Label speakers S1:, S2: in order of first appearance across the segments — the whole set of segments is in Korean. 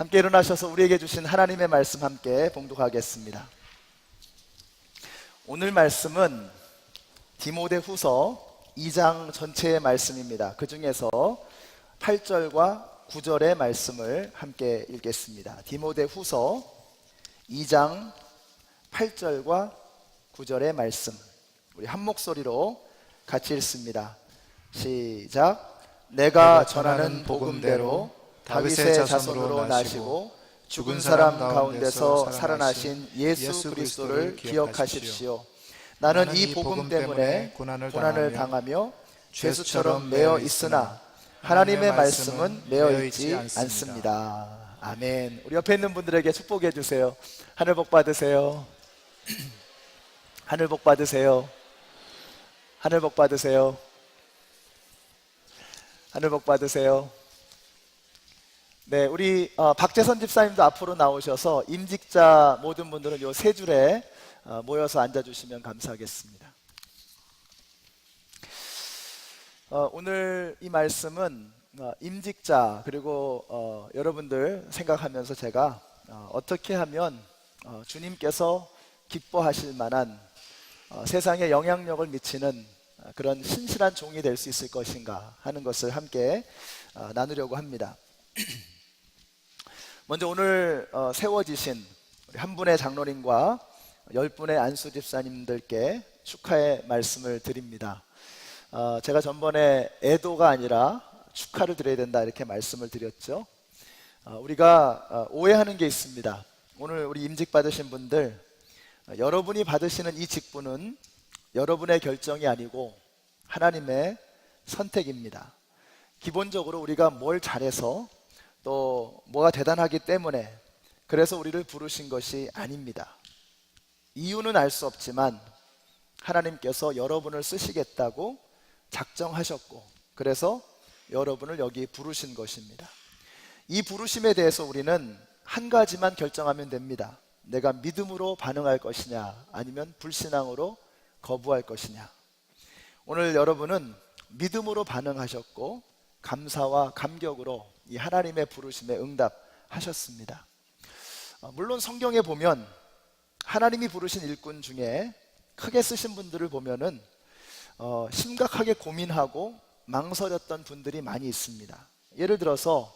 S1: 함께 일어나셔서 우리에게 주신 하나님의 말씀 함께 봉독하겠습니다. 오늘 말씀은 디모데후서 2장 전체의 말씀입니다. 그 중에서 8절과 9절의 말씀을 함께 읽겠습니다. 디모데후서 2장 8절과 9절의 말씀, 우리 한 목소리로 같이 읽습니다. 시작. 내가 전하는 복음대로 다윗의 자손으로 나시고 죽은 사람 가운데서 살아나신 예수 그리스도를 기억하십시오. 나는 이 복음 때문에 고난을 당하며 죄수처럼 매어 있으나 하나님의 말씀은 매어 있지 않습니다. 아멘. 우리 옆에 있는 분들에게 축복해 주세요. 하늘 복 받으세요. 하늘 복 받으세요. 하늘 복 받으세요. 하늘 복 받으세요. 네, 우리 박재선 집사님도 앞으로 나오셔서 임직자 모든 분들은 요 세 줄에 모여서 앉아주시면 감사하겠습니다. 오늘 이 말씀은 임직자 그리고 여러분들 생각하면서 제가 어떻게 하면 주님께서 기뻐하실 만한 세상에 영향력을 미치는 그런 신실한 종이 될 수 있을 것인가 하는 것을 함께 나누려고 합니다. 먼저 오늘 세워지신 우리 한 분의 장로님과 10분의 안수 집사님들께 축하의 말씀을 드립니다. 제가 전번에 애도가 아니라 축하를 드려야 된다 이렇게 말씀을 드렸죠. 우리가 오해하는 게 있습니다. 오늘 우리 임직 받으신 분들, 여러분이 받으시는 이 직분은 여러분의 결정이 아니고 하나님의 선택입니다. 기본적으로 우리가 뭘 잘해서 또 뭐가 대단하기 때문에 그래서 우리를 부르신 것이 아닙니다. 이유는 알 수 없지만 하나님께서 여러분을 쓰시겠다고 작정하셨고 그래서 여러분을 여기 부르신 것입니다. 이 부르심에 대해서 우리는 한 가지만 결정하면 됩니다. 내가 믿음으로 반응할 것이냐 아니면 불신앙으로 거부할 것이냐. 오늘 여러분은 믿음으로 반응하셨고 감사와 감격으로 이 하나님의 부르심에 응답하셨습니다. 물론 성경에 보면 하나님이 부르신 일꾼 중에 크게 쓰신 분들을 보면은 심각하게 고민하고 망설였던 분들이 많이 있습니다. 예를 들어서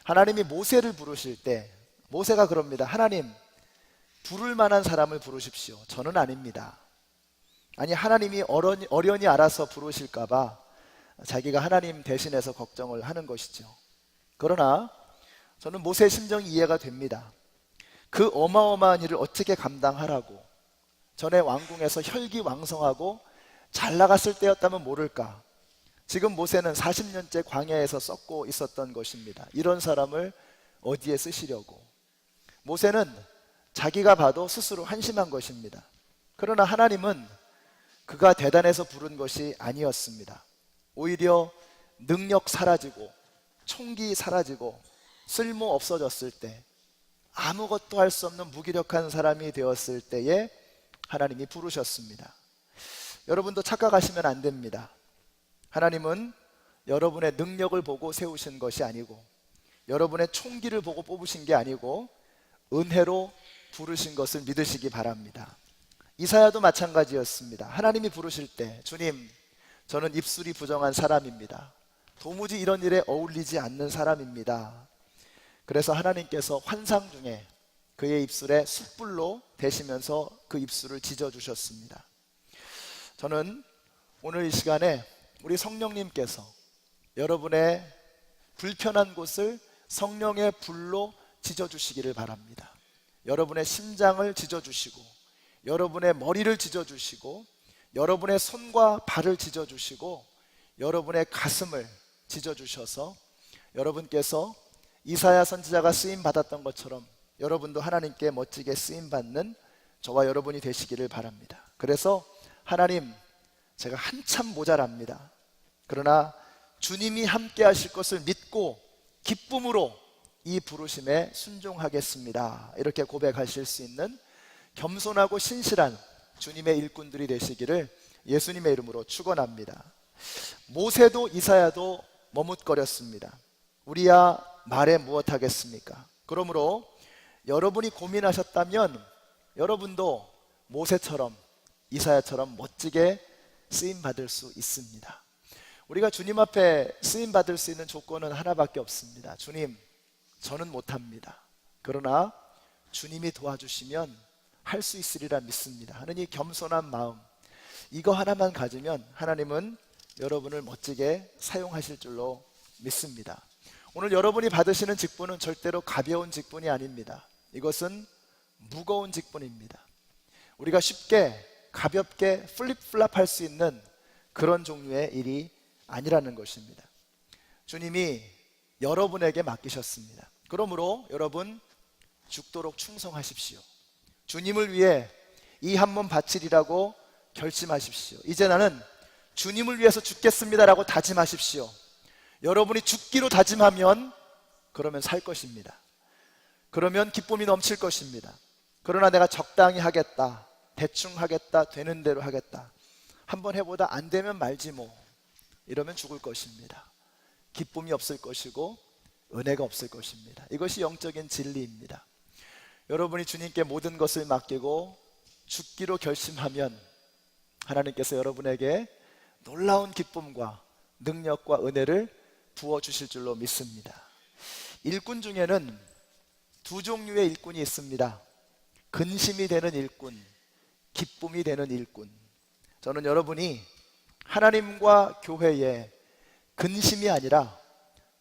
S1: 하나님이 모세를 부르실 때 모세가 그럽니다. 하나님, 부를 만한 사람을 부르십시오. 저는 아닙니다. 아니, 하나님이 어련히 알아서 부르실까봐 자기가 하나님 대신해서 걱정을 하는 것이죠. 그러나 저는 모세의 심정이 이해가 됩니다. 그 어마어마한 일을 어떻게 감당하라고. 전에 왕궁에서 혈기왕성하고 잘 나갔을 때였다면 모를까. 지금 모세는 40년째 광야에서 썩고 있었던 것입니다. 이런 사람을 어디에 쓰시려고. 모세는 자기가 봐도 스스로 한심한 것입니다. 그러나 하나님은 그가 대단해서 부른 것이 아니었습니다. 오히려 능력 사라지고 총기 사라지고 쓸모 없어졌을 때 아무것도 할 수 없는 무기력한 사람이 되었을 때에 하나님이 부르셨습니다. 여러분도 착각하시면 안 됩니다. 하나님은 여러분의 능력을 보고 세우신 것이 아니고 여러분의 총기를 보고 뽑으신 게 아니고 은혜로 부르신 것을 믿으시기 바랍니다. 이사야도 마찬가지였습니다. 하나님이 부르실 때 주님, 저는 입술이 부정한 사람입니다. 도무지 이런 일에 어울리지 않는 사람입니다. 그래서 하나님께서 환상 중에 그의 입술에 숯불로 대시면서 그 입술을 찢어주셨습니다. 저는 오늘 이 시간에 우리 성령님께서 여러분의 불편한 곳을 성령의 불로 찢어주시기를 바랍니다. 여러분의 심장을 찢어주시고 여러분의 머리를 찢어주시고 여러분의 손과 발을 찢어주시고 여러분의 가슴을 찢어주셔서 여러분께서 이사야 선지자가 쓰임받았던 것처럼 여러분도 하나님께 멋지게 쓰임받는 저와 여러분이 되시기를 바랍니다. 그래서 하나님, 제가 한참 모자랍니다. 그러나 주님이 함께 하실 것을 믿고 기쁨으로 이 부르심에 순종하겠습니다. 이렇게 고백하실 수 있는 겸손하고 신실한 주님의 일꾼들이 되시기를 예수님의 이름으로 축원합니다. 모세도 이사야도 머뭇거렸습니다. 우리야 말에 무엇하겠습니까? 그러므로 여러분이 고민하셨다면 여러분도 모세처럼 이사야처럼 멋지게 쓰임받을 수 있습니다. 우리가 주님 앞에 쓰임받을 수 있는 조건은 하나밖에 없습니다. 주님, 저는 못합니다. 그러나 주님이 도와주시면 할 수 있으리라 믿습니다 하는 이 겸손한 마음, 이거 하나만 가지면 하나님은 여러분을 멋지게 사용하실 줄로 믿습니다. 오늘 여러분이 받으시는 직분은 절대로 가벼운 직분이 아닙니다. 이것은 무거운 직분입니다. 우리가 쉽게 가볍게 플립플랍 할 수 있는 그런 종류의 일이 아니라는 것입니다. 주님이 여러분에게 맡기셨습니다. 그러므로 여러분 죽도록 충성하십시오. 주님을 위해 이 한 몸 바치리라고 결심하십시오. 이제 나는 주님을 위해서 죽겠습니다라고 다짐하십시오. 여러분이 죽기로 다짐하면 그러면 살 것입니다. 그러면 기쁨이 넘칠 것입니다. 그러나 내가 적당히 하겠다, 대충 하겠다, 되는 대로 하겠다, 한번 해보다 안 되면 말지 뭐, 이러면 죽을 것입니다. 기쁨이 없을 것이고 은혜가 없을 것입니다. 이것이 영적인 진리입니다. 여러분이 주님께 모든 것을 맡기고 죽기로 결심하면 하나님께서 여러분에게 놀라운 기쁨과 능력과 은혜를 부어주실 줄로 믿습니다. 일꾼 중에는 두 종류의 일꾼이 있습니다. 근심이 되는 일꾼, 기쁨이 되는 일꾼. 저는 여러분이 하나님과 교회에 근심이 아니라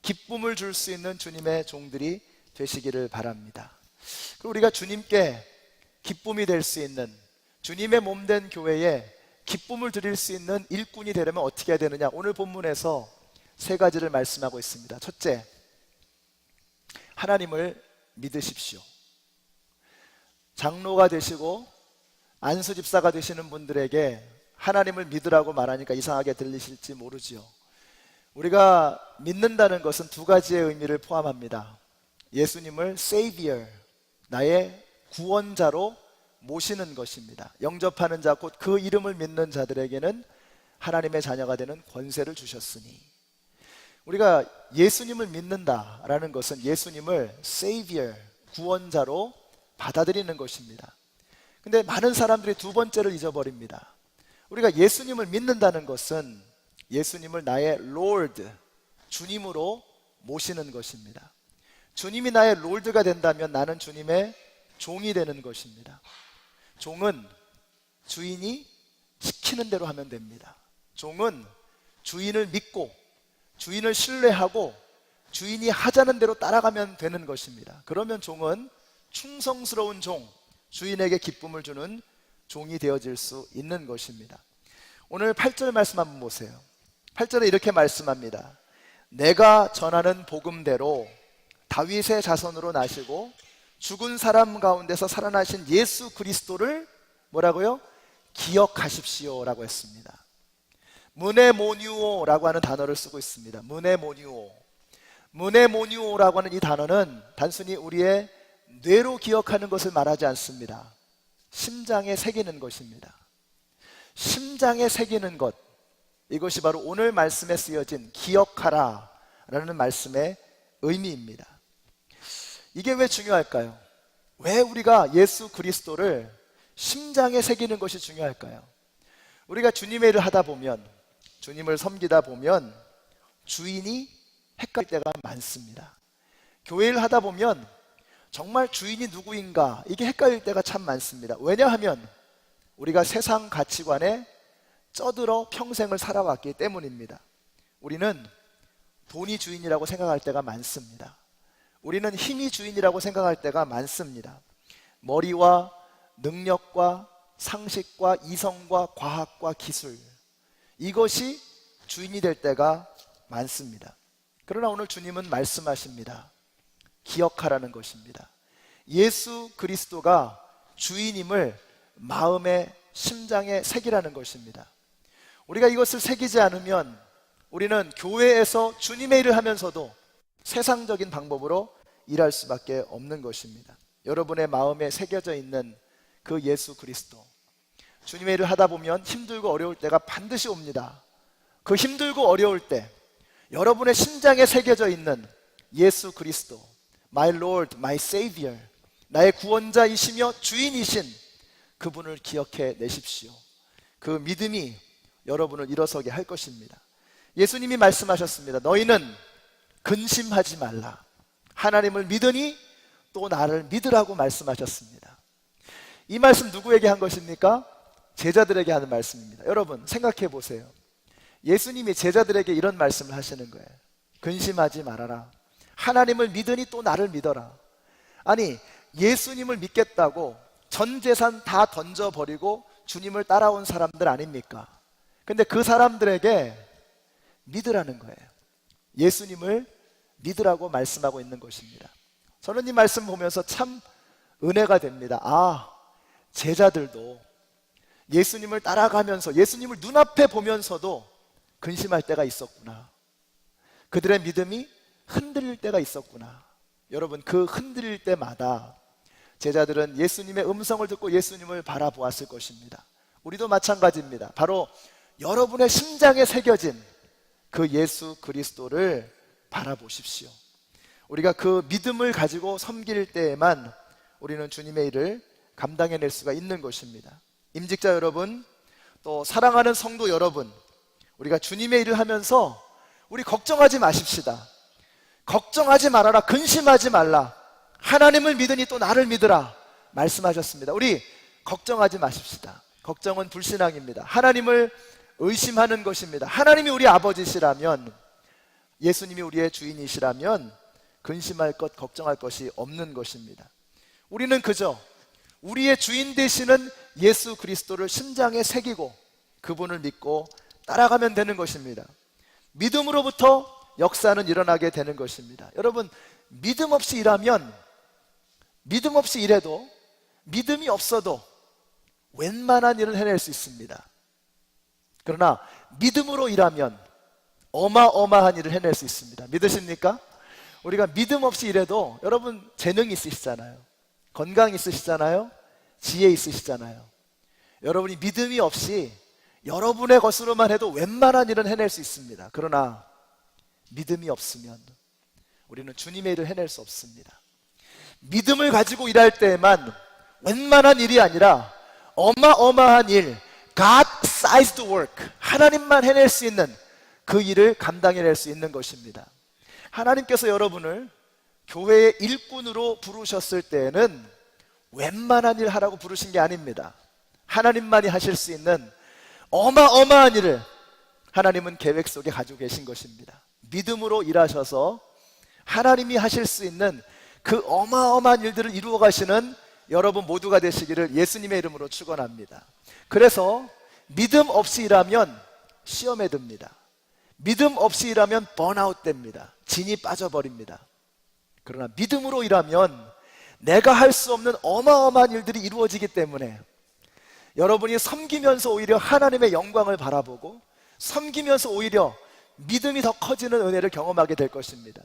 S1: 기쁨을 줄 수 있는 주님의 종들이 되시기를 바랍니다. 그리고 우리가 주님께 기쁨이 될 수 있는, 주님의 몸된 교회에 기쁨을 드릴 수 있는 일꾼이 되려면 어떻게 해야 되느냐, 오늘 본문에서 세 가지를 말씀하고 있습니다. 첫째, 하나님을 믿으십시오. 장로가 되시고 안수집사가 되시는 분들에게 하나님을 믿으라고 말하니까 이상하게 들리실지 모르지요. 우리가 믿는다는 것은 두 가지의 의미를 포함합니다. 예수님을 Savior, 나의 구원자로 모시는 것입니다. 영접하는 자, 곧 그 이름을 믿는 자들에게는 하나님의 자녀가 되는 권세를 주셨으니, 우리가 예수님을 믿는다라는 것은 예수님을 Savior, 구원자로 받아들이는 것입니다. 근데 많은 사람들이 두 번째를 잊어버립니다. 우리가 예수님을 믿는다는 것은 예수님을 나의 Lord, 주님으로 모시는 것입니다. 주님이 나의 롤드가 된다면 나는 주님의 종이 되는 것입니다. 종은 주인이 시키는 대로 하면 됩니다. 종은 주인을 믿고 주인을 신뢰하고 주인이 하자는 대로 따라가면 되는 것입니다. 그러면 종은 충성스러운 종, 주인에게 기쁨을 주는 종이 되어질 수 있는 것입니다. 오늘 8절 말씀 한번 보세요. 8절에 이렇게 말씀합니다. 내가 전하는 복음대로 다윗의 자손으로 나시고 죽은 사람 가운데서 살아나신 예수 그리스도를 뭐라고요? 기억하십시오 라고 했습니다. 무네모니오라고 하는 단어를 쓰고 있습니다. 무네모니오라고 하는 이 단어는 단순히 우리의 뇌로 기억하는 것을 말하지 않습니다. 심장에 새기는 것입니다. 심장에 새기는 것, 이것이 바로 오늘 말씀에 쓰여진 기억하라 라는 말씀의 의미입니다. 이게 왜 중요할까요? 왜 우리가 예수 그리스도를 심장에 새기는 것이 중요할까요? 우리가 주님의 일을 하다 보면, 주님을 섬기다 보면 주인이 헷갈릴 때가 많습니다. 교회 일을 하다 보면 정말 주인이 누구인가 이게 헷갈릴 때가 참 많습니다. 왜냐하면 우리가 세상 가치관에 쩌들어 평생을 살아왔기 때문입니다. 우리는 돈이 주인이라고 생각할 때가 많습니다. 우리는 힘이 주인이라고 생각할 때가 많습니다. 머리와 능력과 상식과 이성과 과학과 기술, 이것이 주인이 될 때가 많습니다. 그러나 오늘 주님은 말씀하십니다. 기억하라는 것입니다. 예수 그리스도가 주인임을 마음에, 심장에 새기라는 것입니다. 우리가 이것을 새기지 않으면 우리는 교회에서 주님의 일을 하면서도 세상적인 방법으로 일할 수밖에 없는 것입니다. 여러분의 마음에 새겨져 있는 그 예수 그리스도, 주님의 일을 하다 보면 힘들고 어려울 때가 반드시 옵니다. 그 힘들고 어려울 때 여러분의 심장에 새겨져 있는 예수 그리스도, My Lord, my Savior, 나의 구원자이시며 주인이신 그분을 기억해 내십시오. 그 믿음이 여러분을 일어서게 할 것입니다. 예수님이 말씀하셨습니다. 너희는 근심하지 말라. 하나님을 믿으니 또 나를 믿으라고 말씀하셨습니다. 이 말씀 누구에게 한 것입니까? 제자들에게 하는 말씀입니다. 여러분 생각해 보세요. 예수님이 제자들에게 이런 말씀을 하시는 거예요. 근심하지 말아라. 하나님을 믿으니 또 나를 믿어라. 아니, 예수님을 믿겠다고 전 재산 다 던져버리고 주님을 따라온 사람들 아닙니까? 근데 그 사람들에게 믿으라는 거예요. 예수님을 믿으라고 말씀하고 있는 것입니다. 저는 이 말씀 보면서 참 은혜가 됩니다. 아, 제자들도 예수님을 따라가면서 예수님을 눈앞에 보면서도 근심할 때가 있었구나. 그들의 믿음이 흔들릴 때가 있었구나. 여러분, 그 흔들릴 때마다 제자들은 예수님의 음성을 듣고 예수님을 바라보았을 것입니다. 우리도 마찬가지입니다. 바로 여러분의 심장에 새겨진 그 예수 그리스도를 바라보십시오. 우리가 그 믿음을 가지고 섬길 때에만 우리는 주님의 일을 감당해낼 수가 있는 것입니다. 임직자 여러분, 또 사랑하는 성도 여러분, 우리가 주님의 일을 하면서 우리 걱정하지 마십시다. 걱정하지 말아라. 근심하지 말라. 하나님을 믿으니 또 나를 믿으라 말씀하셨습니다. 우리 걱정하지 마십시다. 걱정은 불신앙입니다. 하나님을 의심하는 것입니다. 하나님이 우리 아버지시라면, 예수님이 우리의 주인이시라면 근심할 것, 걱정할 것이 없는 것입니다. 우리는 그저 우리의 주인 되시는 예수 그리스도를 심장에 새기고 그분을 믿고 따라가면 되는 것입니다. 믿음으로부터 역사는 일어나게 되는 것입니다. 여러분, 믿음 없이 일하면, 믿음 없이 일해도, 믿음이 없어도 웬만한 일을 해낼 수 있습니다. 그러나 믿음으로 일하면 어마어마한 일을 해낼 수 있습니다. 믿으십니까? 우리가 믿음 없이 일해도 여러분 재능이 있으시잖아요. 건강 있으시잖아요. 지혜 있으시잖아요. 여러분이 믿음이 없이 여러분의 것으로만 해도 웬만한 일은 해낼 수 있습니다. 그러나 믿음이 없으면 우리는 주님의 일을 해낼 수 없습니다. 믿음을 가지고 일할 때에만 웬만한 일이 아니라 어마어마한 일, God-sized work, 하나님만 해낼 수 있는 그 일을 감당해낼 수 있는 것입니다. 하나님께서 여러분을 교회의 일꾼으로 부르셨을 때에는 웬만한 일 하라고 부르신 게 아닙니다. 하나님만이 하실 수 있는 어마어마한 일을 하나님은 계획 속에 가지고 계신 것입니다. 믿음으로 일하셔서 하나님이 하실 수 있는 그 어마어마한 일들을 이루어 가시는 여러분 모두가 되시기를 예수님의 이름으로 축원합니다. 그래서 믿음 없이 일하면 시험에 듭니다. 믿음 없이 일하면 번아웃 됩니다. 진이 빠져버립니다. 그러나 믿음으로 일하면 내가 할 수 없는 어마어마한 일들이 이루어지기 때문에 여러분이 섬기면서 오히려 하나님의 영광을 바라보고 섬기면서 오히려 믿음이 더 커지는 은혜를 경험하게 될 것입니다.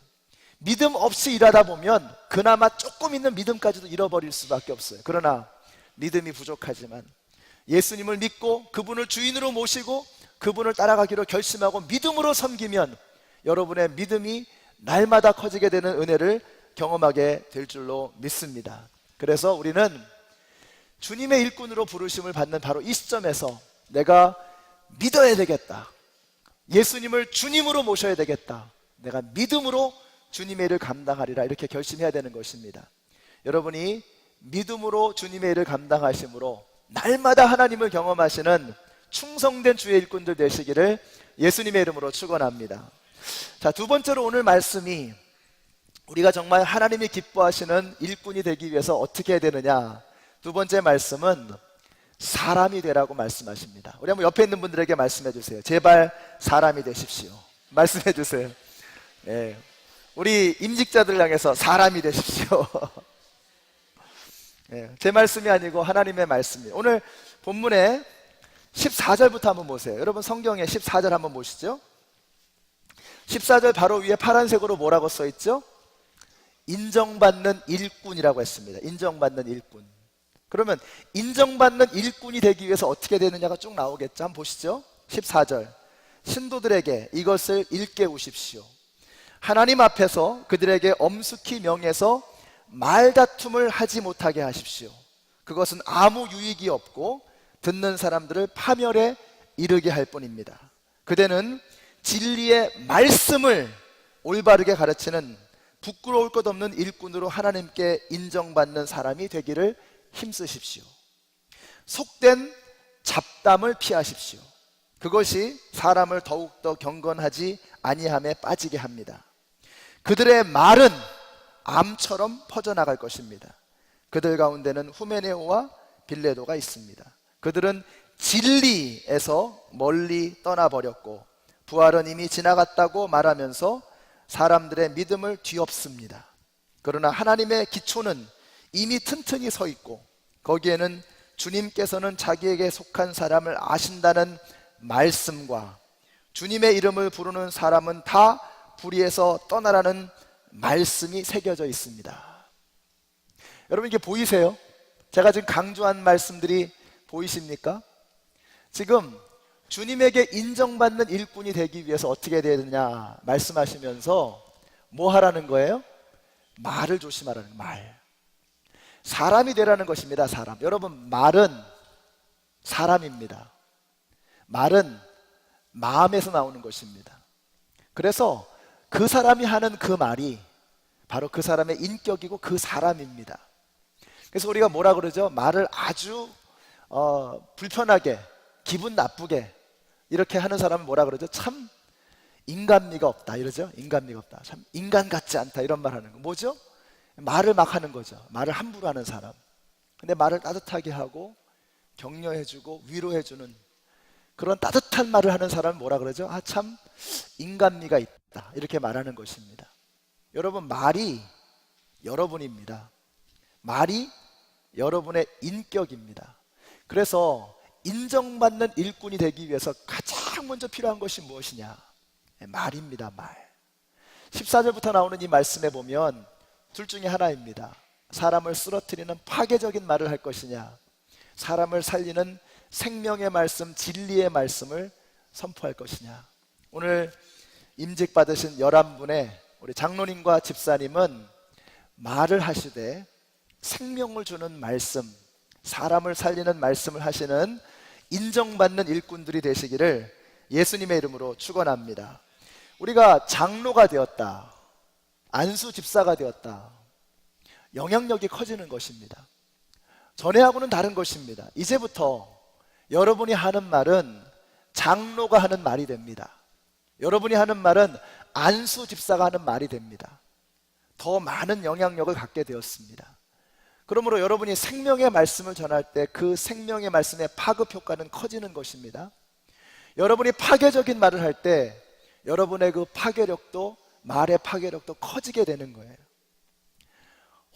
S1: 믿음 없이 일하다 보면 그나마 조금 있는 믿음까지도 잃어버릴 수밖에 없어요. 그러나 믿음이 부족하지만 예수님을 믿고 그분을 주인으로 모시고 그분을 따라가기로 결심하고 믿음으로 섬기면 여러분의 믿음이 날마다 커지게 되는 은혜를 경험하게 될 줄로 믿습니다. 그래서 우리는 주님의 일꾼으로 부르심을 받는 바로 이 시점에서 내가 믿어야 되겠다. 예수님을 주님으로 모셔야 되겠다. 내가 믿음으로 주님의 일을 감당하리라, 이렇게 결심해야 되는 것입니다. 여러분이 믿음으로 주님의 일을 감당하심으로 날마다 하나님을 경험하시는 충성된 주의 일꾼들 되시기를 예수님의 이름으로 축원합니다. 자, 두 번째로 오늘 말씀이 우리가 정말 하나님이 기뻐하시는 일꾼이 되기 위해서 어떻게 해야 되느냐, 두 번째 말씀은 사람이 되라고 말씀하십니다. 우리 한번 옆에 있는 분들에게 말씀해 주세요. 제발 사람이 되십시오. 말씀해 주세요. 네. 우리 임직자들 향해서 사람이 되십시오. 네. 제 말씀이 아니고 하나님의 말씀이에요. 오늘 본문에 14절부터 한번 보세요. 여러분 성경에 14절 한번 보시죠. 14절 바로 위에 파란색으로 뭐라고 써있죠? 인정받는 일꾼이라고 했습니다. 인정받는 일꾼. 그러면 인정받는 일꾼이 되기 위해서 어떻게 되느냐가 쭉 나오겠죠. 한번 보시죠. 14절, 신도들에게 이것을 일깨우십시오. 하나님 앞에서 그들에게 엄숙히 명해서 말다툼을 하지 못하게 하십시오. 그것은 아무 유익이 없고 듣는 사람들을 파멸에 이르게 할 뿐입니다. 그대는 진리의 말씀을 올바르게 가르치는 부끄러울 것 없는 일꾼으로 하나님께 인정받는 사람이 되기를 힘쓰십시오. 속된 잡담을 피하십시오. 그것이 사람을 더욱더 경건하지 아니함에 빠지게 합니다. 그들의 말은 암처럼 퍼져나갈 것입니다. 그들 가운데는 후메네오와 빌레도가 있습니다. 그들은 진리에서 멀리 떠나버렸고 부활은 이미 지나갔다고 말하면서 사람들의 믿음을 뒤엎습니다. 그러나 하나님의 기초는 이미 튼튼히 서 있고 거기에는 주님께서는 자기에게 속한 사람을 아신다는 말씀과 주님의 이름을 부르는 사람은 다 불의에서 떠나라는 말씀이 새겨져 있습니다. 여러분, 이게 보이세요? 제가 지금 강조한 말씀들이 보이십니까? 지금 주님에게 인정받는 일꾼이 되기 위해서 어떻게 해야 되느냐 말씀하시면서 뭐 하라는 거예요? 말을 조심하라는 거예요. 말. 사람이 되라는 것입니다. 사람. 여러분, 말은 사람입니다. 말은 마음에서 나오는 것입니다. 그래서 그 사람이 하는 그 말이 바로 그 사람의 인격이고 그 사람입니다. 그래서 우리가 뭐라 그러죠? 말을 아주 불편하게, 기분 나쁘게 이렇게 하는 사람은 뭐라 그러죠? 참 인간미가 없다 이러죠. 인간미가 없다. 참 인간 같지 않다 이런 말 하는 거. 뭐죠? 말을 막 하는 거죠. 말을 함부로 하는 사람. 근데 말을 따뜻하게 하고 격려해주고 위로해주는 그런 따뜻한 말을 하는 사람은 뭐라 그러죠? 아, 참 인간미가 있다 이렇게 말하는 것입니다. 여러분, 말이 여러분입니다. 말이 여러분의 인격입니다. 그래서 인정받는 일꾼이 되기 위해서 가장 먼저 필요한 것이 무엇이냐? 말입니다. 말. 14절부터 나오는 이 말씀에 보면 둘 중에 하나입니다. 사람을 쓰러뜨리는 파괴적인 말을 할 것이냐, 사람을 살리는 생명의 말씀, 진리의 말씀을 선포할 것이냐. 오늘 임직 받으신 11분의 우리 장로님과 집사님은 말을 하시되 생명을 주는 말씀, 사람을 살리는 말씀을 하시는 인정받는 일꾼들이 되시기를 예수님의 이름으로 축원합니다. 우리가 장로가 되었다, 안수 집사가 되었다, 영향력이 커지는 것입니다. 전에하고는 다른 것입니다. 이제부터 여러분이 하는 말은 장로가 하는 말이 됩니다. 여러분이 하는 말은 안수 집사가 하는 말이 됩니다. 더 많은 영향력을 갖게 되었습니다. 그러므로 여러분이 생명의 말씀을 전할 때 그 생명의 말씀의 파급 효과는 커지는 것입니다. 여러분이 파괴적인 말을 할 때 여러분의 그 파괴력도, 말의 파괴력도 커지게 되는 거예요.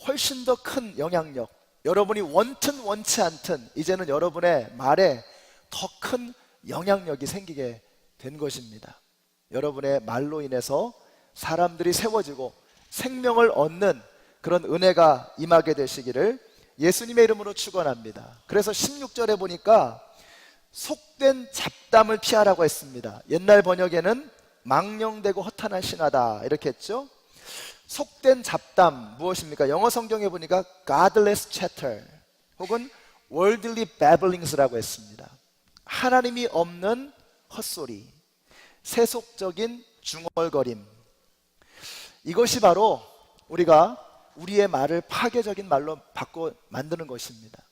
S1: 훨씬 더 큰 영향력, 여러분이 원튼 원치 않든 이제는 여러분의 말에 더 큰 영향력이 생기게 된 것입니다. 여러분의 말로 인해서 사람들이 세워지고 생명을 얻는 그런 은혜가 임하게 되시기를 예수님의 이름으로 축원합니다. 그래서 16절에 보니까 속된 잡담을 피하라고 했습니다. 옛날 번역에는 망령되고 허탄한 신하다 이렇게 했죠. 속된 잡담 무엇입니까? 영어 성경에 보니까 godless chatter 혹은 worldly babblings라고 했습니다. 하나님이 없는 헛소리, 세속적인 중얼거림. 이것이 바로 우리가 우리의 말을 파괴적인 말로 바꿔 만드는 것입니다.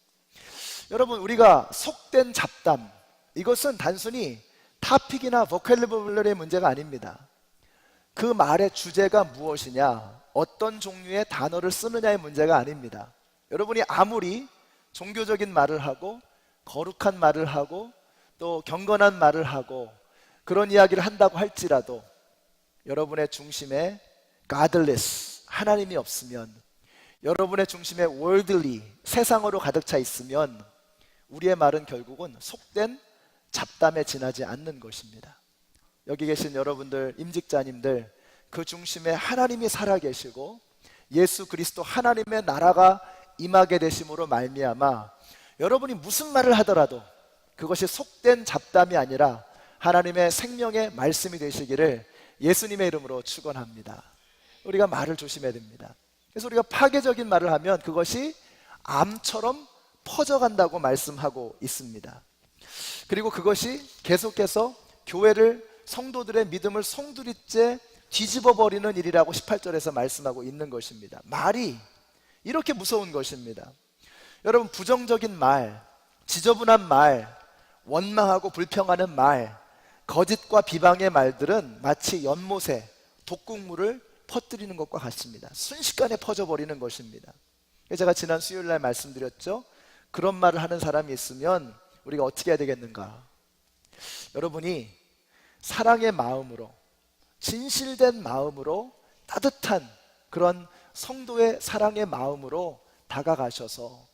S1: 여러분, 우리가 속된 잡담, 이것은 단순히 타픽이나 보컬러리의 문제가 아닙니다. 그 말의 주제가 무엇이냐, 어떤 종류의 단어를 쓰느냐의 문제가 아닙니다. 여러분이 아무리 종교적인 말을 하고 거룩한 말을 하고 또 경건한 말을 하고 그런 이야기를 한다고 할지라도 여러분의 중심에 godless, 하나님이 없으면, 여러분의 중심에 worldly, 세상으로 가득 차 있으면 우리의 말은 결국은 속된 잡담에 지나지 않는 것입니다. 여기 계신 여러분들, 임직자님들, 그 중심에 하나님이 살아계시고 예수 그리스도 하나님의 나라가 임하게 되심으로 말미암아 여러분이 무슨 말을 하더라도 그것이 속된 잡담이 아니라 하나님의 생명의 말씀이 되시기를 예수님의 이름으로 축원합니다. 우리가 말을 조심해야 됩니다. 그래서 우리가 파괴적인 말을 하면 그것이 암처럼 퍼져간다고 말씀하고 있습니다. 그리고 그것이 계속해서 교회를, 성도들의 믿음을 송두리째 뒤집어 버리는 일이라고 18절에서 말씀하고 있는 것입니다. 말이 이렇게 무서운 것입니다. 여러분, 부정적인 말, 지저분한 말, 원망하고 불평하는 말, 거짓과 비방의 말들은 마치 연못에 독극물을 퍼뜨리는 것과 같습니다. 순식간에 퍼져버리는 것입니다. 제가 지난 수요일날 말씀드렸죠. 그런 말을 하는 사람이 있으면 우리가 어떻게 해야 되겠는가? 여러분이 사랑의 마음으로, 진실된 마음으로, 따뜻한 그런 성도의 사랑의 마음으로 다가가셔서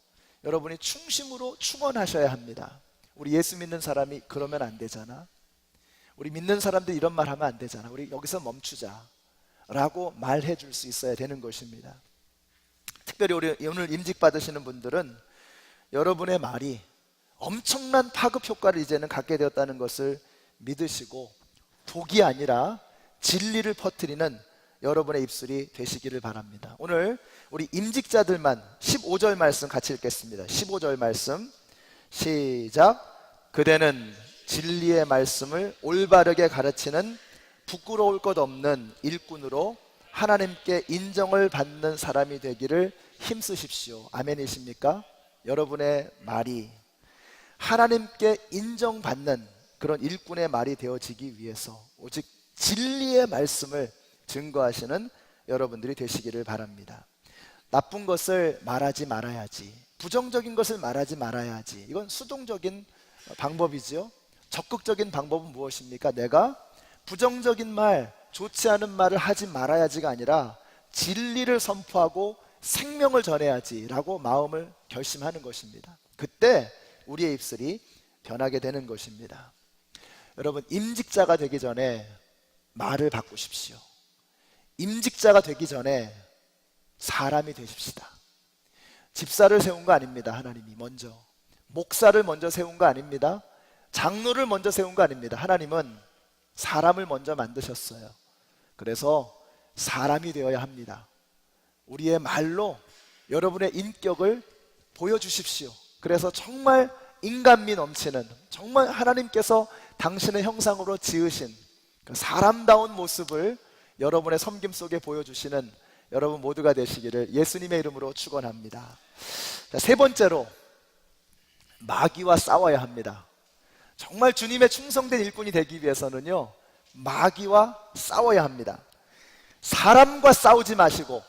S1: 여러분이 충심으로 충원하셔야 합니다. 우리 예수 믿는 사람이 그러면 안 되잖아. 우리 믿는 사람들이 이런 말 하면 안 되잖아. 우리 여기서 멈추자 라고 말해 줄 수 있어야 되는 것입니다. 특별히 우리 오늘 임직 받으시는 분들은 여러분의 말이 엄청난 파급 효과를 이제는 갖게 되었다는 것을 믿으시고 독이 아니라 진리를 퍼뜨리는 여러분의 입술이 되시기를 바랍니다. 오늘 우리 임직자들만 15절 말씀 같이 읽겠습니다. 15절 말씀 시작. 그대는 진리의 말씀을 올바르게 가르치는 부끄러울 것 없는 일꾼으로 하나님께 인정을 받는 사람이 되기를 힘쓰십시오. 아멘이십니까? 여러분의 말이 하나님께 인정받는 그런 일꾼의 말이 되어지기 위해서 오직 진리의 말씀을 증거하시는 여러분들이 되시기를 바랍니다. 나쁜 것을 말하지 말아야지, 부정적인 것을 말하지 말아야지, 이건 수동적인 방법이죠. 적극적인 방법은 무엇입니까? 내가 부정적인 말, 좋지 않은 말을 하지 말아야지가 아니라 진리를 선포하고 생명을 전해야지 라고 마음을 결심하는 것입니다. 그때 우리의 입술이 변하게 되는 것입니다. 여러분, 임직자가 되기 전에 말을 바꾸십시오. 임직자가 되기 전에 사람이 되십시다. 집사를 세운 거 아닙니다. 하나님이 먼저 목사를 먼저 세운 거 아닙니다. 장로를 먼저 세운 거 아닙니다. 하나님은 사람을 먼저 만드셨어요. 그래서 사람이 되어야 합니다. 우리의 말로 여러분의 인격을 보여주십시오. 그래서 정말 인간미 넘치는, 정말 하나님께서 당신의 형상으로 지으신 그 사람다운 모습을 여러분의 섬김 속에 보여주시는 여러분 모두가 되시기를 예수님의 이름으로 축원합니다. 자, 세 번째로 마귀와 싸워야 합니다. 정말 주님의 충성된 일꾼이 되기 위해서는요, 마귀와 싸워야 합니다. 사람과 싸우지 마시고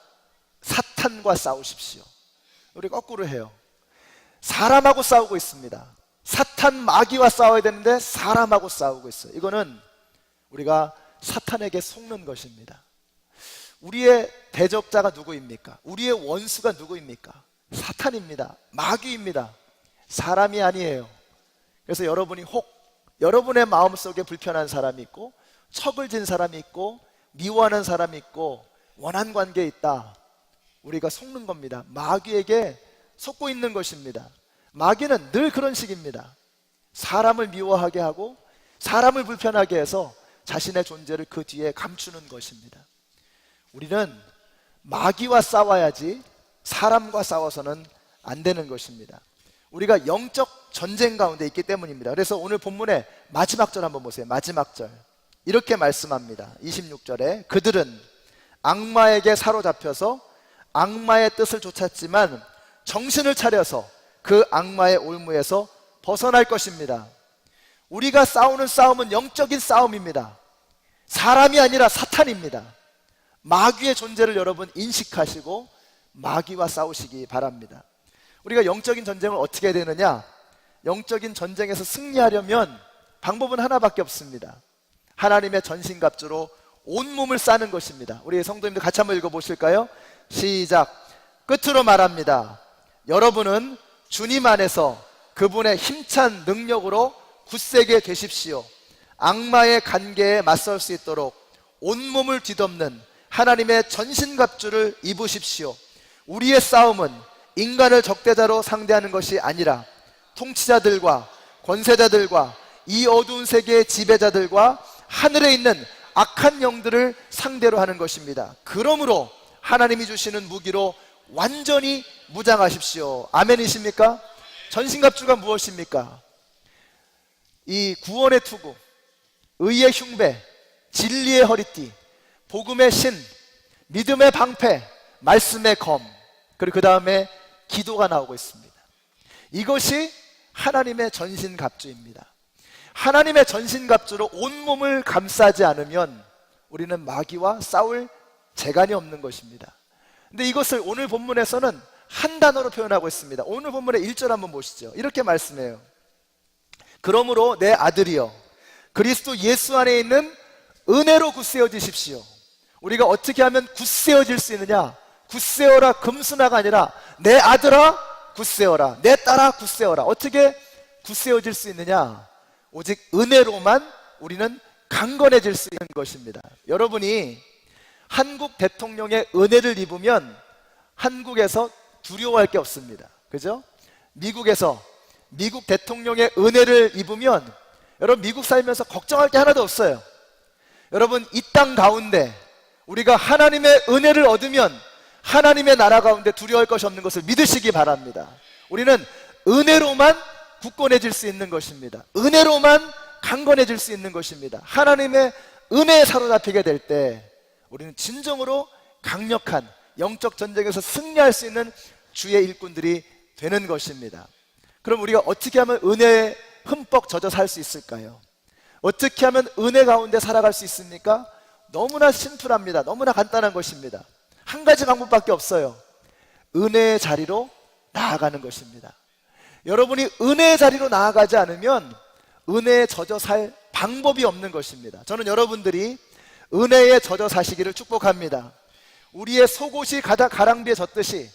S1: 사탄과 싸우십시오. 우리 거꾸로 해요. 사람하고 싸우고 있습니다. 사탄, 마귀와 싸워야 되는데 사람하고 싸우고 있어요. 이거는 우리가 사탄에게 속는 것입니다. 우리의 대적자가 누구입니까? 우리의 원수가 누구입니까? 사탄입니다. 마귀입니다. 사람이 아니에요. 그래서 여러분이 혹 여러분의 마음속에 불편한 사람이 있고, 척을 진 사람이 있고, 미워하는 사람이 있고, 원한 관계에 있다, 우리가 속는 겁니다. 마귀에게 속고 있는 것입니다. 마귀는 늘 그런 식입니다. 사람을 미워하게 하고 사람을 불편하게 해서 자신의 존재를 그 뒤에 감추는 것입니다. 우리는 마귀와 싸워야지 사람과 싸워서는 안 되는 것입니다. 우리가 영적 전쟁 가운데 있기 때문입니다. 그래서 오늘 본문의 마지막 절 한번 보세요. 마지막 절 이렇게 말씀합니다. 26절에 그들은 악마에게 사로잡혀서 악마의 뜻을 쫓았지만 정신을 차려서 그 악마의 올무에서 벗어날 것입니다. 우리가 싸우는 싸움은 영적인 싸움입니다. 사람이 아니라 사탄입니다. 마귀의 존재를 여러분 인식하시고 마귀와 싸우시기 바랍니다. 우리가 영적인 전쟁을 어떻게 해야 되느냐? 영적인 전쟁에서 승리하려면 방법은 하나밖에 없습니다. 하나님의 전신갑주로 온몸을 싸는 것입니다. 우리 성도님들 같이 한번 읽어보실까요? 시작. 끝으로 말합니다. 여러분은 주님 안에서 그분의 힘찬 능력으로 굳세게 되십시오. 악마의 간계에 맞설 수 있도록 온몸을 뒤덮는 하나님의 전신갑주를 입으십시오. 우리의 싸움은 인간을 적대자로 상대하는 것이 아니라 통치자들과 권세자들과 이 어두운 세계의 지배자들과 하늘에 있는 악한 영들을 상대로 하는 것입니다. 그러므로 하나님이 주시는 무기로 완전히 무장하십시오. 아멘이십니까? 전신갑주가 무엇입니까? 이 구원의 투구, 의의 흉배, 진리의 허리띠, 복음의 신, 믿음의 방패, 말씀의 검, 그리고 그 다음에 기도가 나오고 있습니다. 이것이 하나님의 전신갑주입니다. 하나님의 전신갑주로 온몸을 감싸지 않으면 우리는 마귀와 싸울 재간이 없는 것입니다. 근데 이것을 오늘 본문에서는 한 단어로 표현하고 있습니다. 오늘 본문의 1절 한번 보시죠. 이렇게 말씀해요. 그러므로 내 아들이여 그리스도 예수 안에 있는 은혜로 굳세어지십시오. 우리가 어떻게 하면 굳세어질 수 있느냐? 굳세어라 금수나가 아니라 내 아들아 굳세어라, 내 딸아 굳세어라. 어떻게 굳세어질 수 있느냐? 오직 은혜로만 우리는 강건해질 수 있는 것입니다. 여러분이 한국 대통령의 은혜를 입으면 한국에서 두려워할 게 없습니다. 그죠? 미국에서 미국 대통령의 은혜를 입으면 여러분 미국 살면서 걱정할 게 하나도 없어요. 여러분 이 땅 가운데 우리가 하나님의 은혜를 얻으면 하나님의 나라 가운데 두려워할 것이 없는 것을 믿으시기 바랍니다. 우리는 은혜로만 굳건해질 수 있는 것입니다. 은혜로만 강건해질 수 있는 것입니다. 하나님의 은혜에 사로잡히게 될 때 우리는 진정으로 강력한 영적 전쟁에서 승리할 수 있는 주의 일꾼들이 되는 것입니다. 그럼 우리가 어떻게 하면 은혜에 흠뻑 젖어 살 수 있을까요? 어떻게 하면 은혜 가운데 살아갈 수 있습니까? 너무나 심플합니다. 너무나 간단한 것입니다. 한 가지 방법밖에 없어요. 은혜의 자리로 나아가는 것입니다. 여러분이 은혜의 자리로 나아가지 않으면 은혜에 젖어 살 방법이 없는 것입니다. 저는 여러분들이 은혜에 젖어 사시기를 축복합니다. 우리의 속옷이 가랑비에 젖듯이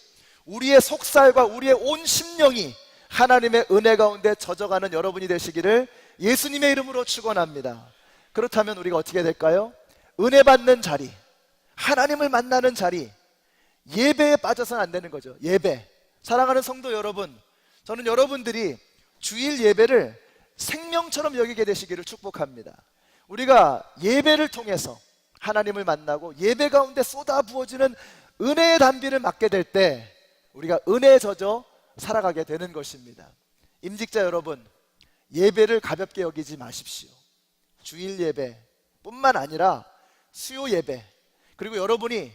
S1: 우리의 속살과 우리의 온 심령이 하나님의 은혜 가운데 젖어가는 여러분이 되시기를 예수님의 이름으로 축원합니다. 그렇다면 우리가 어떻게 될까요? 은혜 받는 자리, 하나님을 만나는 자리, 예배에 빠져서는 안 되는 거죠. 예배. 사랑하는 성도 여러분, 저는 여러분들이 주일 예배를 생명처럼 여기게 되시기를 축복합니다. 우리가 예배를 통해서 하나님을 만나고 예배 가운데 쏟아 부어지는 은혜의 단비를 맞게 될 때 우리가 은혜에 젖어 살아가게 되는 것입니다. 임직자 여러분, 예배를 가볍게 여기지 마십시오. 주일 예배 뿐만 아니라 수요 예배, 그리고 여러분이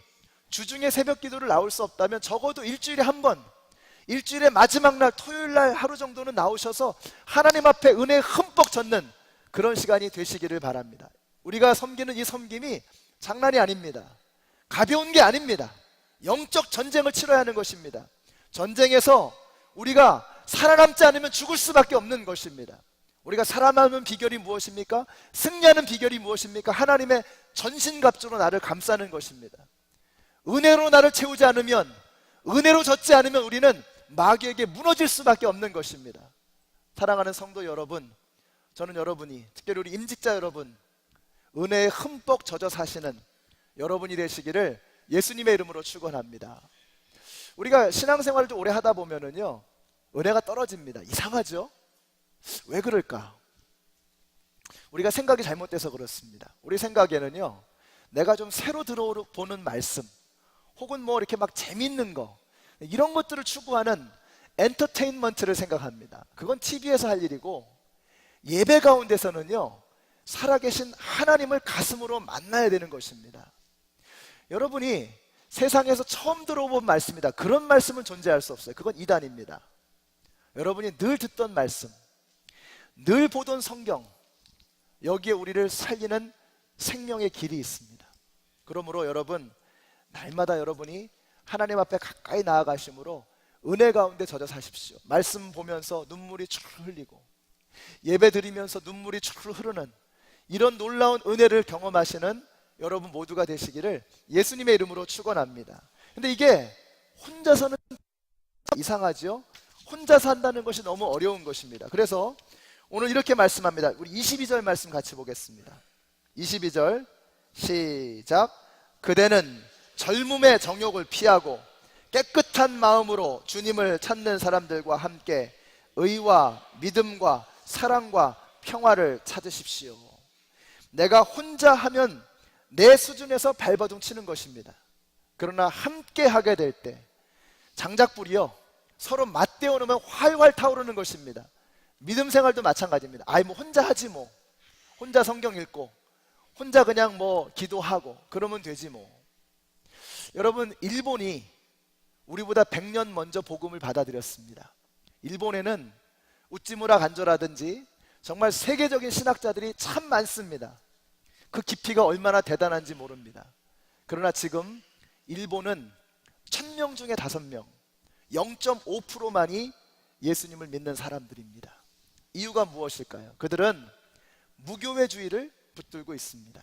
S1: 주중에 새벽 기도를 나올 수 없다면 적어도 일주일에 한 번, 일주일의 마지막 날 토요일 날 하루 정도는 나오셔서 하나님 앞에 은혜에 흠뻑 젖는 그런 시간이 되시기를 바랍니다. 우리가 섬기는 이 섬김이 장난이 아닙니다. 가벼운 게 아닙니다. 영적 전쟁을 치러야 하는 것입니다. 전쟁에서 우리가 살아남지 않으면 죽을 수밖에 없는 것입니다. 우리가 살아남는 비결이 무엇입니까? 승리하는 비결이 무엇입니까? 하나님의 전신갑주로 나를 감싸는 것입니다. 은혜로 나를 채우지 않으면, 은혜로 젖지 않으면 우리는 마귀에게 무너질 수밖에 없는 것입니다. 사랑하는 성도 여러분, 저는 여러분이, 특별히 우리 임직자 여러분, 은혜에 흠뻑 젖어 사시는 여러분이 되시기를 예수님의 이름으로 축원합니다. 우리가 신앙생활을 좀 오래 하다 보면은요, 은혜가 떨어집니다. 이상하죠? 왜 그럴까? 우리가 생각이 잘못돼서 그렇습니다. 우리 생각에는요, 내가 좀 새로 들어보는 말씀, 혹은 뭐 이렇게 막 재밌는 거, 이런 것들을 추구하는 엔터테인먼트를 생각합니다. 그건 TV에서 할 일이고, 예배 가운데서는요, 살아계신 하나님을 가슴으로 만나야 되는 것입니다. 여러분이 세상에서 처음 들어본 말씀이다, 그런 말씀은 존재할 수 없어요. 그건 이단입니다. 여러분이 늘 듣던 말씀, 늘 보던 성경, 여기에 우리를 살리는 생명의 길이 있습니다. 그러므로 여러분, 날마다 여러분이 하나님 앞에 가까이 나아가심으로 은혜 가운데 젖어 사십시오. 말씀 보면서 눈물이 철 흘리고, 예배 드리면서 눈물이 철 흐르는 이런 놀라운 은혜를 경험하시는 여러분 모두가 되시기를 예수님의 이름으로 축원합니다. 근데 이게 혼자서는 이상하죠? 혼자서 한다는 것이 너무 어려운 것입니다. 그래서 오늘 이렇게 말씀합니다. 우리 22절 말씀 같이 보겠습니다. 22절 시작. 그대는 젊음의 정욕을 피하고 깨끗한 마음으로 주님을 찾는 사람들과 함께 의와 믿음과 사랑과 평화를 찾으십시오. 내가 혼자 하면 내 수준에서 발버둥 치는 것입니다. 그러나 함께 하게 될 때 장작불이요, 서로 맞대어 놓으면 활활 타오르는 것입니다. 믿음 생활도 마찬가지입니다. 뭐 혼자 하지 뭐. 혼자 성경 읽고 혼자 그냥 뭐 기도하고 그러면 되지 뭐. 여러분, 일본이 우리보다 100년 먼저 복음을 받아들였습니다. 일본에는 우찌무라 간조라든지 정말 세계적인 신학자들이 참 많습니다. 그 깊이가 얼마나 대단한지 모릅니다. 그러나 지금 일본은 1000명 중에 5명, 0.5%만이 예수님을 믿는 사람들입니다. 이유가 무엇일까요? 그들은 무교회주의를 붙들고 있습니다.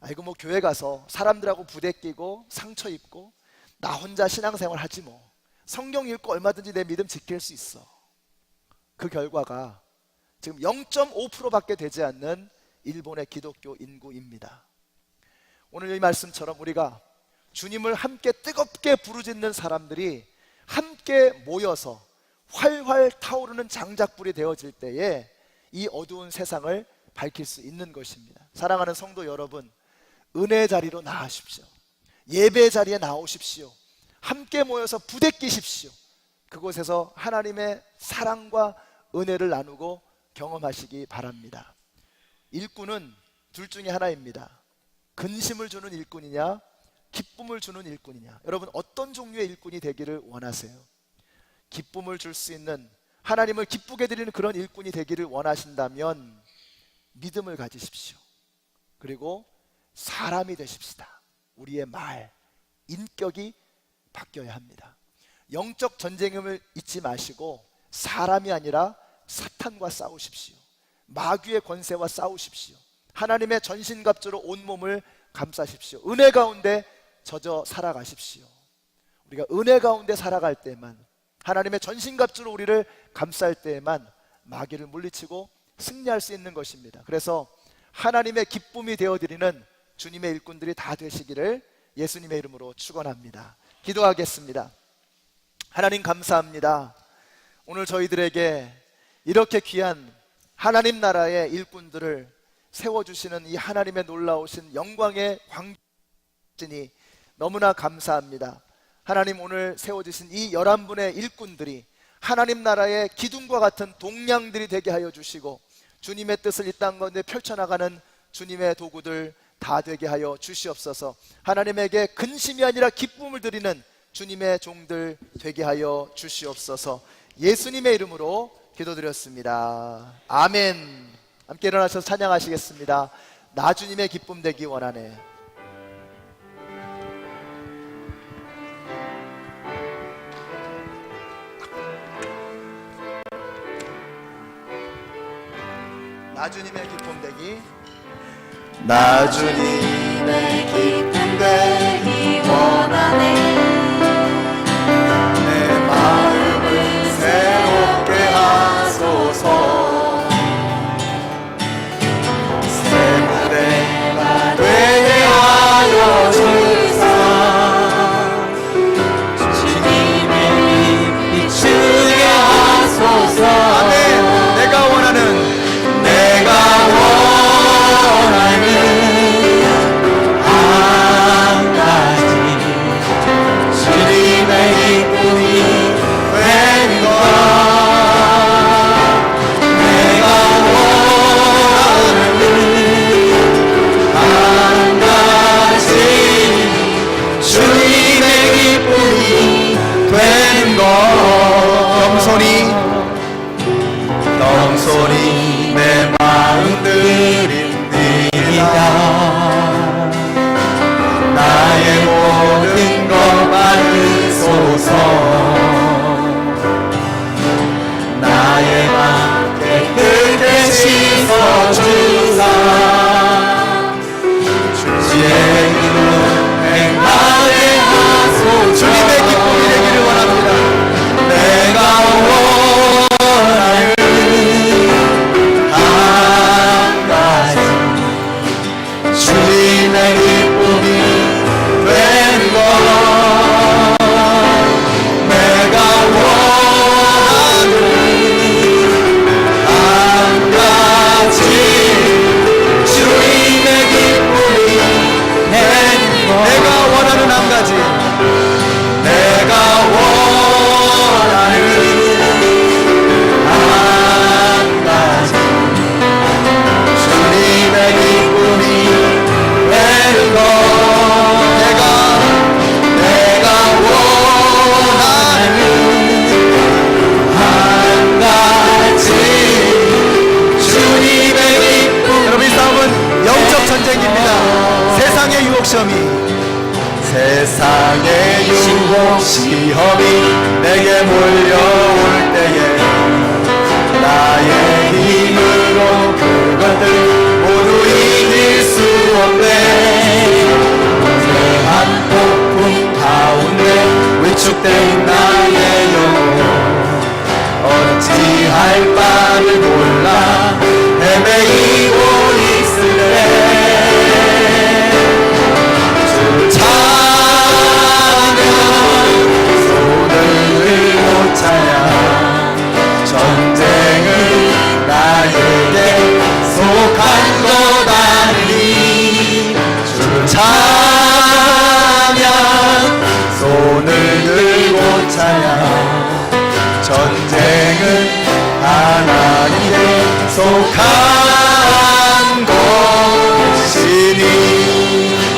S1: 아이고 뭐 교회 가서 사람들하고 부대 끼고 상처 입고 나 혼자 신앙생활 하지 뭐. 성경 읽고 얼마든지 내 믿음 지킬 수 있어. 그 결과가 지금 0.5%밖에 되지 않는 일본의 기독교 인구입니다. 오늘 이 말씀처럼 우리가 주님을 함께 뜨겁게 부르짖는 사람들이 함께 모여서 활활 타오르는 장작불이 되어질 때에 이 어두운 세상을 밝힐 수 있는 것입니다. 사랑하는 성도 여러분, 은혜의 자리로 나아십시오. 예배 자리에 나오십시오. 함께 모여서 부대끼십시오. 그곳에서 하나님의 사랑과 은혜를 나누고 경험하시기 바랍니다. 일꾼은 둘 중에 하나입니다. 근심을 주는 일꾼이냐, 기쁨을 주는 일꾼이냐. 여러분, 어떤 종류의 일꾼이 되기를 원하세요? 기쁨을 줄 수 있는, 하나님을 기쁘게 드리는 그런 일꾼이 되기를 원하신다면 믿음을 가지십시오. 그리고 사람이 되십시다. 우리의 말, 인격이 바뀌어야 합니다. 영적 전쟁임을 잊지 마시고 사람이 아니라 사탄과 싸우십시오. 마귀의 권세와 싸우십시오. 하나님의 전신갑주로 온몸을 감싸십시오. 은혜 가운데 젖어 살아가십시오. 우리가 은혜 가운데 살아갈 때만, 하나님의 전신갑주로 우리를 감쌀 때에만 마귀를 물리치고 승리할 수 있는 것입니다. 그래서 하나님의 기쁨이 되어드리는 주님의 일꾼들이 다 되시기를 예수님의 이름으로 축원합니다. 기도하겠습니다. 하나님 감사합니다. 오늘 저희들에게 이렇게 귀한 하나님 나라의 일꾼들을 세워주시는 이 하나님의 놀라우신 영광의 광진이 너무나 감사합니다. 하나님, 오늘 세워주신 이 11분의 일꾼들이 하나님 나라의 기둥과 같은 동량들이 되게 하여 주시고 주님의 뜻을 이 땅 가운데 펼쳐나가는 주님의 도구들 다 되게 하여 주시옵소서. 하나님에게 근심이 아니라 기쁨을 드리는 주님의 종들 되게 하여 주시옵소서. 예수님의 이름으로 기도드렸습니다. 아멘. 함께 일어나셔서 찬양하시겠습니다. 나 주님의 기쁨 되기 원하네. 나 주님의 기쁨 되기, 나 주님의 기쁨 되기 원하네. 내 마음을 새롭게 하소서. 새 무대가 되게 하여 주사. 주님의 빛 비추게 하소서. 아멘. 내가 원하는 한 가지 주님의 기쁨이 된 것. 내가 원하는 한 가지 주님의 기쁨이 된 것. 겸손히 내 마음 드립니다. 나의 모든 것 받으소서. 나의 맘 깨끗게 씻어주사. 주의 기쁨 행하게 하소서. 주님의 기쁨이 되기를 원합니다. 내가 원하는 한 가지 주님의 기쁨이 된 것. 내가 원하는 한 가지 주님의 기쁨이 유혹 시험이 내게 몰려올 때에 나의 힘으로 그것들 모두 이길 수 없네. 한 폭풍 가운데 위축된 나의 영혼 어찌할 바를 몰라 헤매이고 있으네. 주를 찬양 손을 들고 찬양 전쟁은 나에게 속한 것 아니니. 주를 찬양 손을 들고 찬양 전쟁은 하나님께 속한 것이니.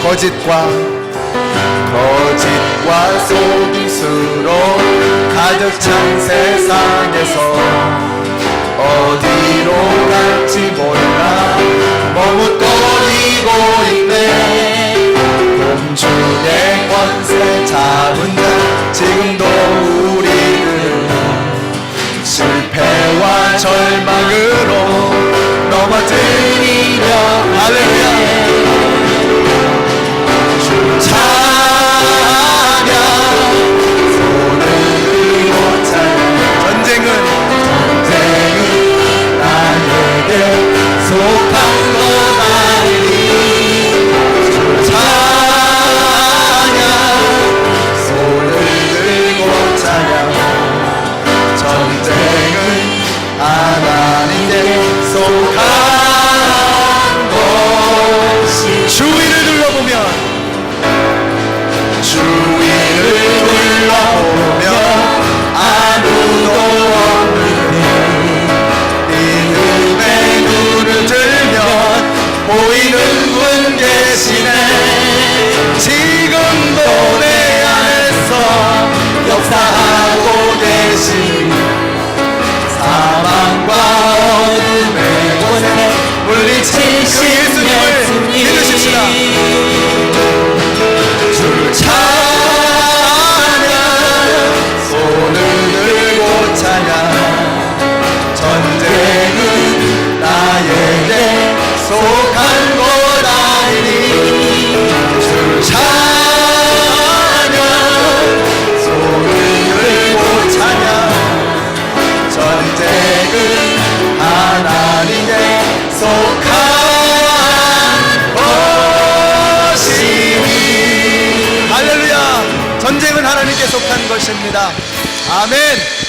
S1: 거짓과 속임수로 가득 찬 세상에서 어디로 갈지 몰라 머뭇거리고 있네. 공중의 권세 잡은 자 지금도 우리들은 실패와 절망으로 넘어뜨리며 할렐루야. 주를 찬양 손을 들고 찬양 전쟁은 나에게 속한 것 아니니. 주를 찬양 손을 들고 찬양 전쟁은 하나님께 속한 것이. 주위를 둘러보면 아무도 없는데 믿음의 눈을 들면 보이는 분 계시네. 지금도 내 안에서 역사하고 계신 사망과 어둠의 곳에 물리치신 예수님을 믿으십시다. 주를 찬양 손을 들고 찬양 전쟁은 나에게 속한 것 아니니. 주를 찬양 손을 들고 찬양 전쟁은 하나님께 속한 것이니. 할렐루야. 전쟁은 하나님께 속한 것입니다. 아멘.